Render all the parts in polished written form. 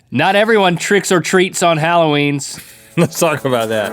Not everyone tricks or treats on Halloweens. Let's talk about that.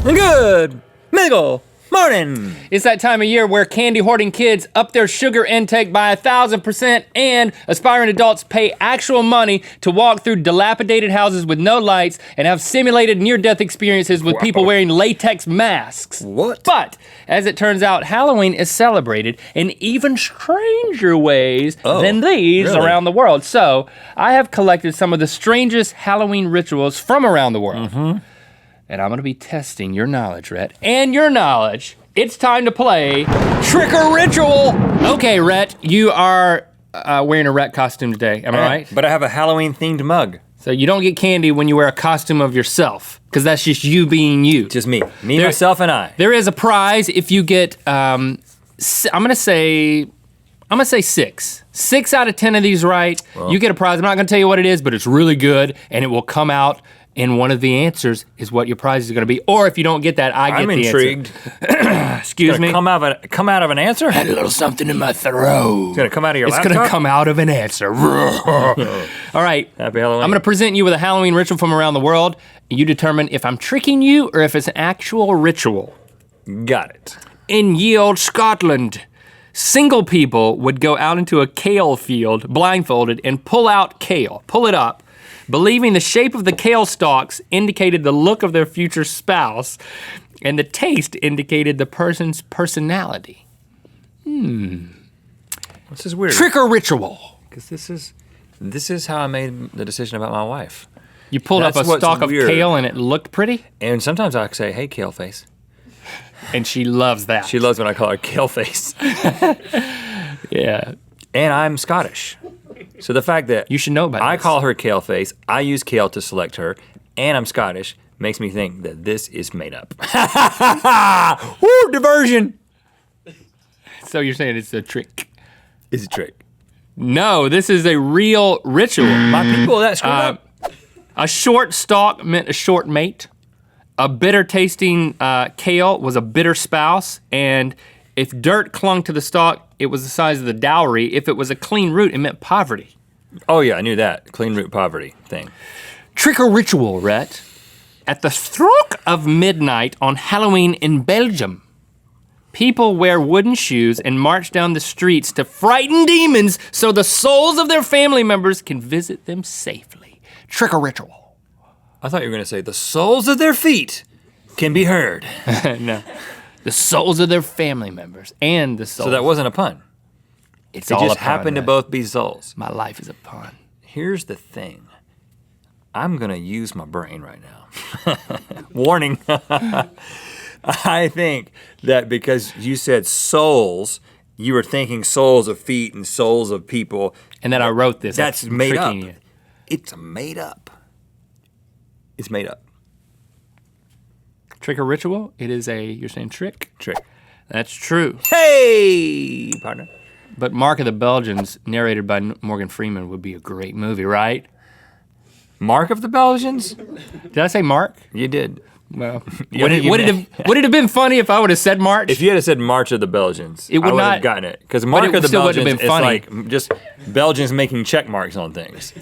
Good Mythical Morning. It's that time of year where candy hoarding kids up their sugar intake by 1,000% and aspiring adults pay actual money to walk through dilapidated houses with no lights and have simulated near-death experiences with people wearing latex masks. What? But, as it turns out, Halloween is celebrated in even stranger ways than these around the world. So, I have collected some of the strangest Halloween rituals from around the world. And I'm gonna be testing your knowledge, Rhett, and your knowledge. It's time to play Trick or Ritual. Okay, Rhett, you are wearing a Rhett costume today, am I right? But I have a Halloween themed mug. So you don't get candy when you wear a costume of yourself, because that's just you being you. Just me, myself, and I. There is a prize if you get, I'm gonna say 6. 6 out of 10 of these right, you get a prize. I'm not gonna tell you what it is, but it's really good, and it will come out and one of the answers is what your prize is gonna be. Or if you don't get that, I get the intrigued. answer. Excuse me. Come out of an answer? I had a little something in my throat. It's gonna come out of your laptop? It's gonna come out of an answer. All right. Happy Halloween. I'm gonna present you with a Halloween ritual from around the world. You determine if I'm tricking you or if it's an actual ritual. Got it. In ye olde Scotland, single people would go out into a kale field blindfolded and pull out kale, pull it up, believing the shape of the kale stalks indicated the look of their future spouse, and the taste indicated the person's personality. This is weird. Trick or ritual? Because this is how I made the decision about my wife. You pulled up a stalk of kale and it looked pretty? And sometimes I say, hey, kale face. And she loves that. She loves when I call her kale face. Yeah. And I'm Scottish. So the fact that you should know about I call her kale face, I use kale to select her, and I'm Scottish, makes me think that this is made up. Woo, diversion. So you're saying it's a trick? It's a trick. No, this is a real ritual. My people, that screwed up. A short stalk meant a short mate. A bitter tasting kale was a bitter spouse, and if dirt clung to the stalk, it was the size of the dowry. If it was a clean root, it meant poverty. Oh yeah, I knew that. Clean root poverty thing. Trick or ritual, Rhett. At the stroke of midnight on Halloween in Belgium, people wear wooden shoes and march down the streets to frighten demons so the souls of their family members can visit them safely. Trick or ritual. I thought you were gonna say the soles of their feet can be heard. No. The souls of their family members and the souls. So that wasn't a pun. It just happened to both be souls. My life is a pun. Here's the thing. I'm gonna use my brain right now. Warning. I think that because you said souls, you were thinking souls of feet and souls of people. And then I wrote this. That's made up. You. It's made up. It's made up. Trick or ritual? It is you're saying trick? Trick. That's true. Hey, partner. But Mark of the Belgians, narrated by Morgan Freeman, would be a great movie, right? Mark of the Belgians? Did I say Mark? You did. Well, would it have been funny if I would have said March? If you had said March of the Belgians, I would have gotten it. Because Mark of the Belgians is like just Belgians making check marks on things.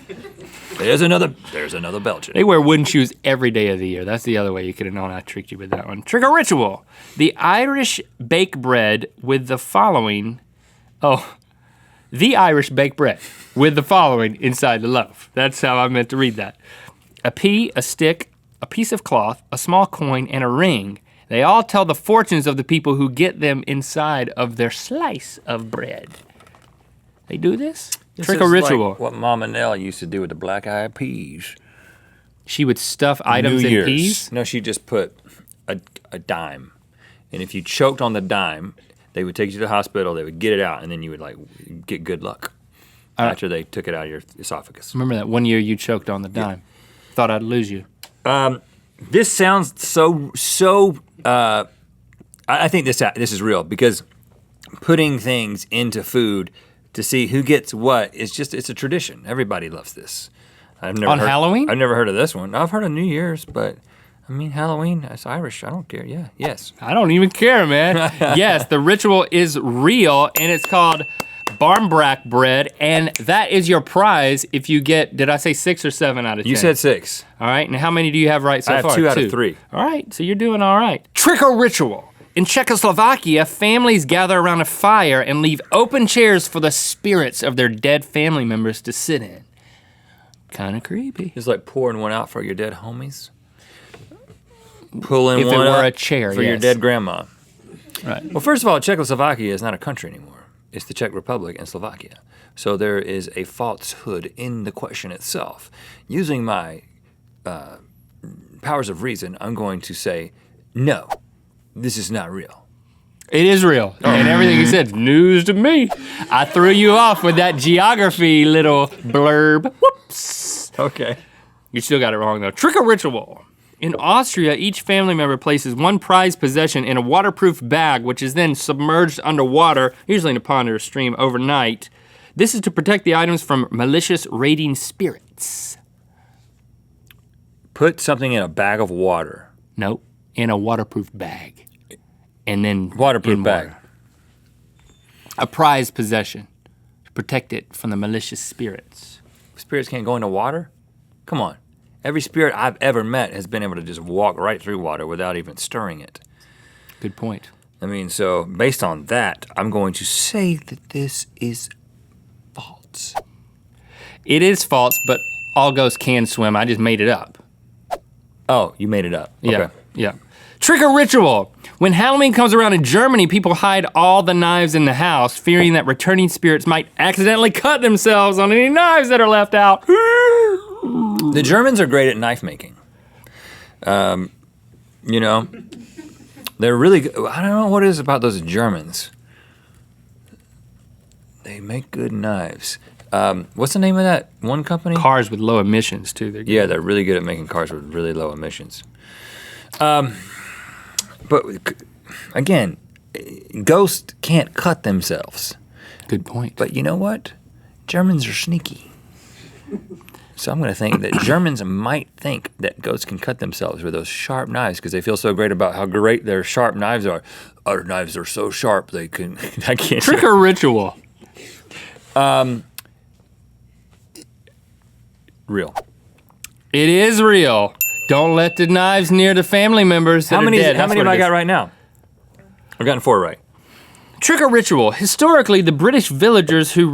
There's another Belgian. They wear wooden shoes every day of the year. That's the other way you could have known I tricked you with that one. Trick or ritual. The Irish bake bread with the following. The Irish bake bread with the following inside the loaf. That's how I meant to read that. A pea, a stick, a piece of cloth, a small coin, and a ring. They all tell the fortunes of the people who get them inside of their slice of bread. They do this? Trick or ritual. Like what Mama Nell used to do with the black-eyed peas. She would stuff items in peas? No, she just put a dime. And if you choked on the dime, they would take you to the hospital, they would get it out, and then you would like get good luck after they took it out of your esophagus. Remember that one year you choked on the dime. Yeah. Thought I'd lose you. This sounds so. I think this is real because putting things into food to see who gets what is it's a tradition. Everybody loves this. Halloween? I've never heard of this one. I've heard of New Year's, but I mean, Halloween, it's Irish. I don't care. Yeah, yes. I don't even care, man. Yes, the ritual is real, and it's called barmbrack bread, and that is your prize if you get, did I say 6 or 7 out of 10? You said 6. All right, and how many do you have right so far? I have 2 out of 3. All right, so you're doing all right. Trick or ritual. In Czechoslovakia, families gather around a fire and leave open chairs for the spirits of their dead family members to sit in. Kind of creepy. It's like pouring one out for your dead homies. Pulling if one it were up a chair, for your dead grandma. Right. Well, first of all, Czechoslovakia is not a country anymore. It's the Czech Republic and Slovakia. So there is a falsehood in the question itself. Using my powers of reason, I'm going to say, no, this is not real. It is real, and everything you said is news to me. I threw you off with that geography little blurb. Whoops. Okay. You still got it wrong though. Trick or ritual. In Austria, each family member places one prized possession in a waterproof bag, which is then submerged underwater, usually in a pond or a stream, overnight. This is to protect the items from malicious raiding spirits. Put something in a bag of water. Nope, in a waterproof bag. And then Waterproof in bag. water. A prized possession to protect it from the malicious spirits. Spirits can't go into water? Come on. Every spirit I've ever met has been able to just walk right through water without even stirring it. Good point. I mean, so based on that, I'm going to say that this is false. It is false, but all ghosts can swim. I just made it up. Oh, you made it up. Yeah, Okay. yeah. Trick or ritual. When Halloween comes around in Germany, people hide all the knives in the house, fearing that returning spirits might accidentally cut themselves on any knives that are left out. The Germans are great at knife making. You know, they're really good. I don't know what it is about those Germans. They make good knives. What's the name of that one company? Cars with low emissions, too. Yeah, they're really good at making cars with really low emissions. But again, ghosts can't cut themselves. Good point. But you know what? Germans are sneaky. So I'm going to think that Germans might think that ghosts can cut themselves with those sharp knives because they feel so great about how great their sharp knives are. Our knives are so sharp they can. I can't. Trick or ritual. Real. It is real. Don't let the knives near the family members that How many? are dead. How many have I got right now? I've gotten 4 right. Trick or ritual. Historically, the British villagers who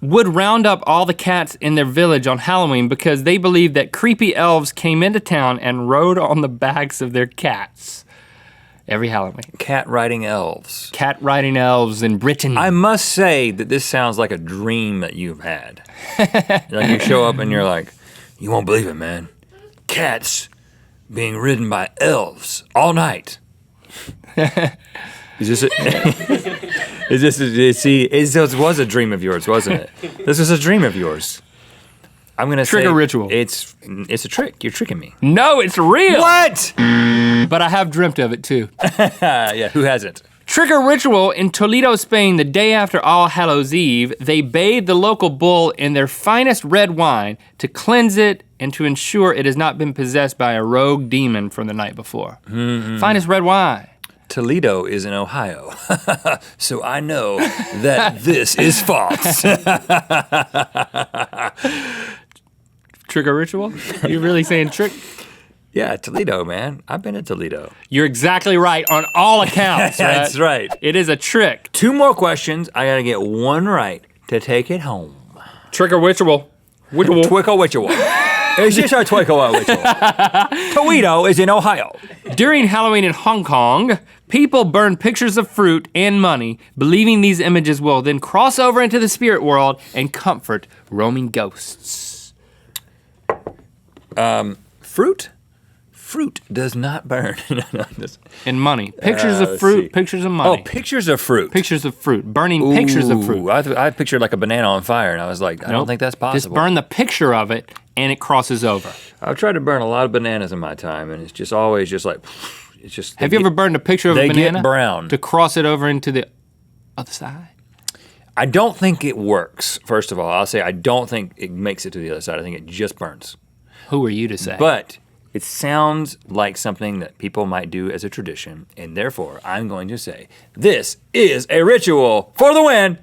would round up all the cats in their village on Halloween because they believed that creepy elves came into town and rode on the backs of their cats every Halloween. Cat riding elves. Cat riding elves in Britain. I must say that this sounds like a dream that you've had. Like you show up and you're like, you won't believe it, man. Cats being ridden by elves all night. Is this it was a dream of yours, wasn't it? This was a dream of yours. I'm gonna Trick say or ritual. It's a trick. You're tricking me. No, it's real. What? But I have dreamt of it too. Yeah, who hasn't? Trick or ritual. In Toledo, Spain, the day after All Hallows Eve, they bathe the local bull in their finest red wine to cleanse it and to ensure it has not been possessed by a rogue demon from the night before. Mm-hmm. Finest red wine. Toledo is in Ohio, so I know that this is false. Trick or ritual? You really saying trick? Yeah, Toledo, man. I've been to Toledo. You're exactly right on all accounts. That's right. It is a trick. 2 more questions. I gotta get 1 right to take it home. Trick or ritual? Twickle ritual. It's just our twickle ritual. Toledo is in Ohio. During Halloween in Hong Kong, people burn pictures of fruit and money, believing these images will then cross over into the spirit world and comfort roaming ghosts. Fruit? Fruit does not burn. And money. Pictures of fruit, see. pictures of money. Oh, pictures of fruit. Pictures of fruit. Burning pictures of fruit. I pictured like a banana on fire, and I was like, I don't think that's possible. Just burn the picture of it, and it crosses over. I've tried to burn a lot of bananas in my time, and it's just always just like, it's just. Have you ever burned a picture of a banana? They get brown. To cross it over into the other side? I don't think it works, first of all. I'll say I don't think it makes it to the other side. I think it just burns. Who are you to say? But It sounds like something that people might do as a tradition, and therefore I'm going to say, this is a ritual for the win.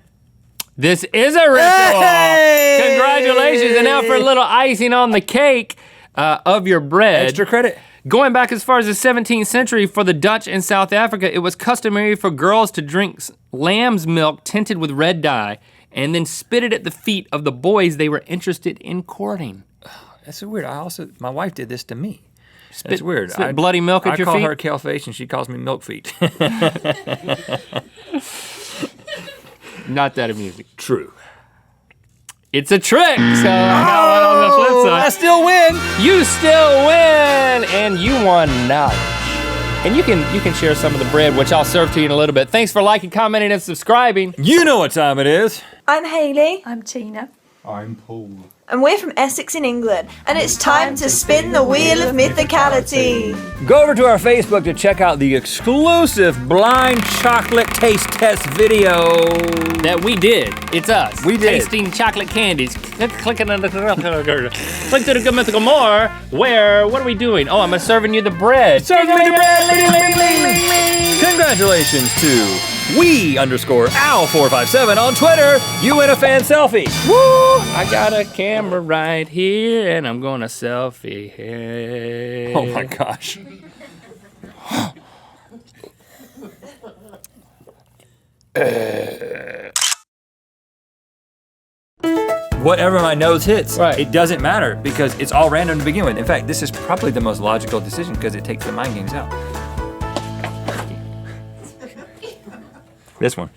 This is a ritual. Hey! Congratulations. And now for a little icing on the cake of your bread. Extra credit. Going back as far as the 17th century, for the Dutch in South Africa, it was customary for girls to drink lamb's milk tinted with red dye and then spit it at the feet of the boys they were interested in courting. That's so weird. My wife did this to me. That's weird. Spit bloody milk at your feet? I call her kale face and she calls me milk feet. Not that amusing. True. It's a trick, so I got one on the flip side. I still win. You still win, and you won knowledge. And you can share some of the bread, which I'll serve to you in a little bit. Thanks for liking, commenting, and subscribing. You know what time it is. I'm Hayley. I'm Tina. I'm Paul. And we're from Essex in England. And it's time to spin the wheel of mythicality. Go over to our Facebook to check out the exclusive blind chocolate taste test video. That we did. It's us. We did. Tasting chocolate candies. Clicking on the click to the Mythical More. Where? What are we doing? Oh, I'm serving you the bread. Serving me the bread. Congratulations to we_owl457 on Twitter. You win a fan selfie. Woo! I got a camera right here, and I'm gonna selfie here. Oh my gosh. Whatever my nose hits, Right. It doesn't matter because it's all random to begin with. In fact, this is probably the most logical decision because it takes the mind games out. This one.